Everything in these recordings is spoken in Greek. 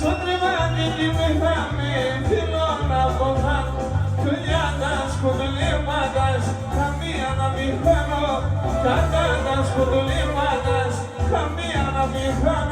Στο τρεβάνι κοιμηθάμε, θέλω να πονά. Φιλιά τα σκοτολήματας, καμία να μην χάνω. Κατά τα σκοτολήματας, καμία να μην χάνω.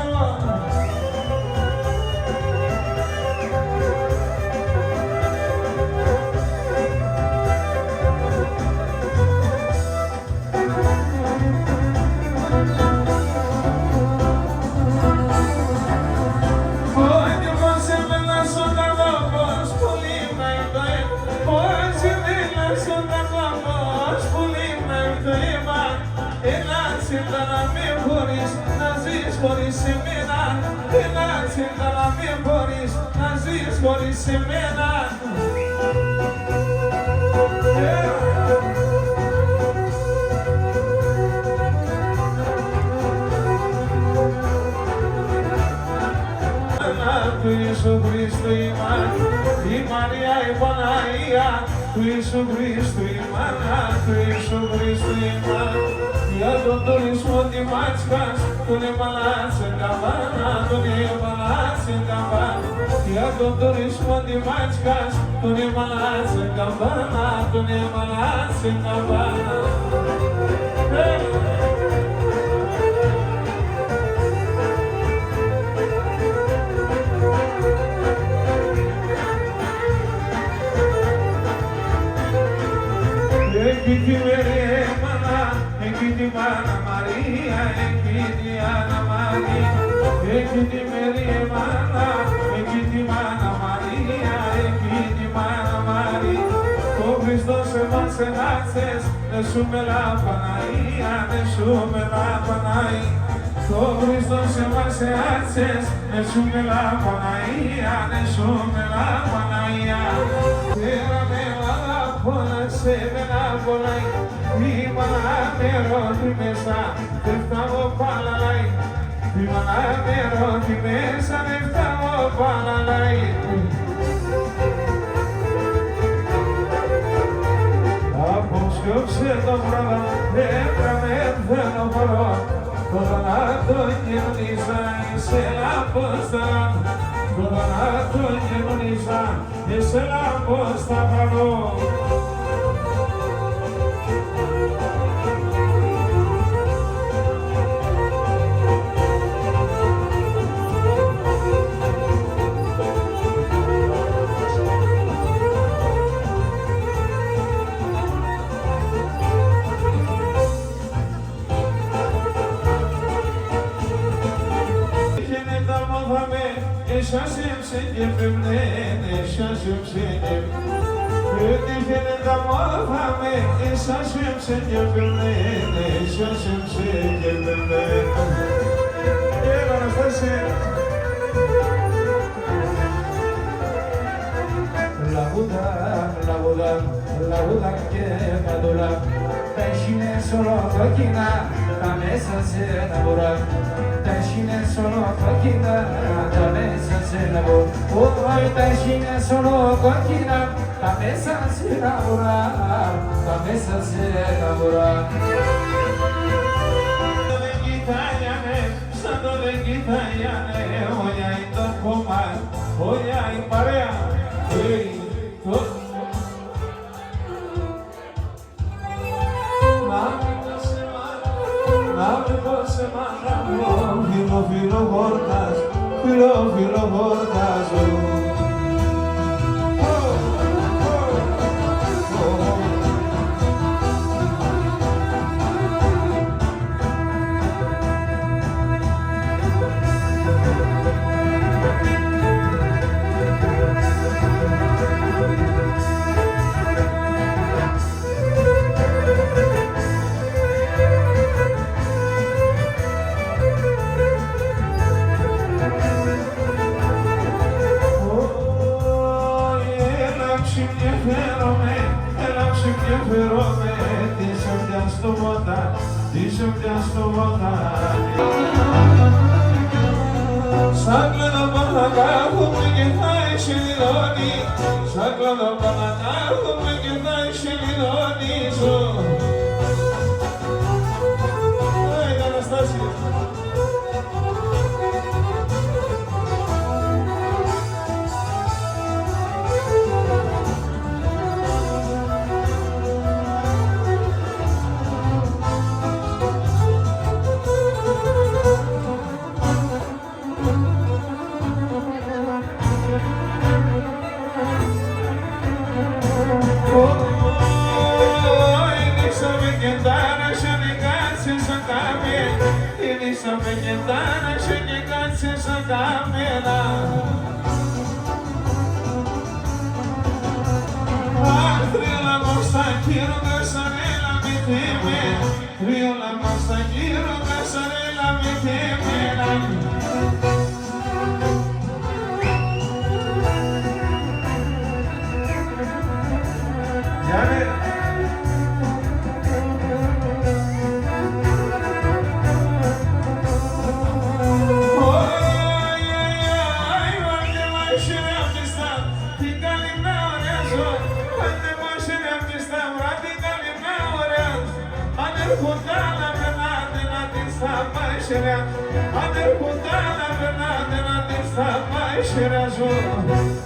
Χωρίς εμένα, έλα σύντα να μην μπορείς να ζεις χωρίς εμένα. Του Ιησού Χριστού η Μαρία η Παναγία, του Ιησού Χριστού η Μάνα, του Ιησού Χριστού η Μάνα. Για τον τουρισμό τη μάτσκας, τον επανάσαι καμπάνα, τον επανάσαι καμπάνα. Για τον τουρισμό τη μάτσκας, τον επανάσαι καμπάνα, τον επανάσαι καμπάνα. Εκεί τη Μερέμανα, εκεί τη Μάνα Μαρία, εκεί τη Άννα Μαρία. Εκεί τη Μερέμανα, εκεί τη Μάνα Μαρία, εκεί τη Μάνα Μαρία. Ο Χριστός εμάς ενάξες, δε σου μελά Παναγία, δε σου μελά Παναγία. Ο Χριστός εμάς ενάξες, δε σου μελά Παναγία, δε σου μελά Παναγία. Σε μένα πονάει, η μάνα με ρώτη μέσα, δεν φτάω παλαλάει. Η μάνα με ρώτη μέσα, δεν φτάω παλαλάει. Απόσκοψε το βράδυ, έβραμε δεν μπορώ. Τώρα να το γεμνίσα, είσαι λαμπόσταρα. Τώρα να το γεμνίσα, είσαι λαμπόσταρα. Şaşımsın cebimde, şaşımsın cebimde. Ödifine damağame, şaşımsın cebimde, şaşımsın cebimde. Gel Anastasia. La boda que madura, peşine solo fakina, la mesa se enamora. Peşine solo fakina, la mesa se enamora. Oh, peşine solo fakina, la mesa se enamora, la mesa se enamora. Sándole guitayane, oya y tocoma, oya y parea, Φύλλο βόρτας, φύλλο βόρτας. Saklana bana gitay şiloni, saklana bana gitay şiloni. Hey Anastasia. με κεντάνασε και κάτσε σαν κάμερα. Αχ, στα κύριο κασαρέλα με θέμερα. Τριόλα στα κύριο κασαρέλα με θέμερα. Γιάννε. Αδερφούτα να περνάτε να τη σταμάει σειραζό.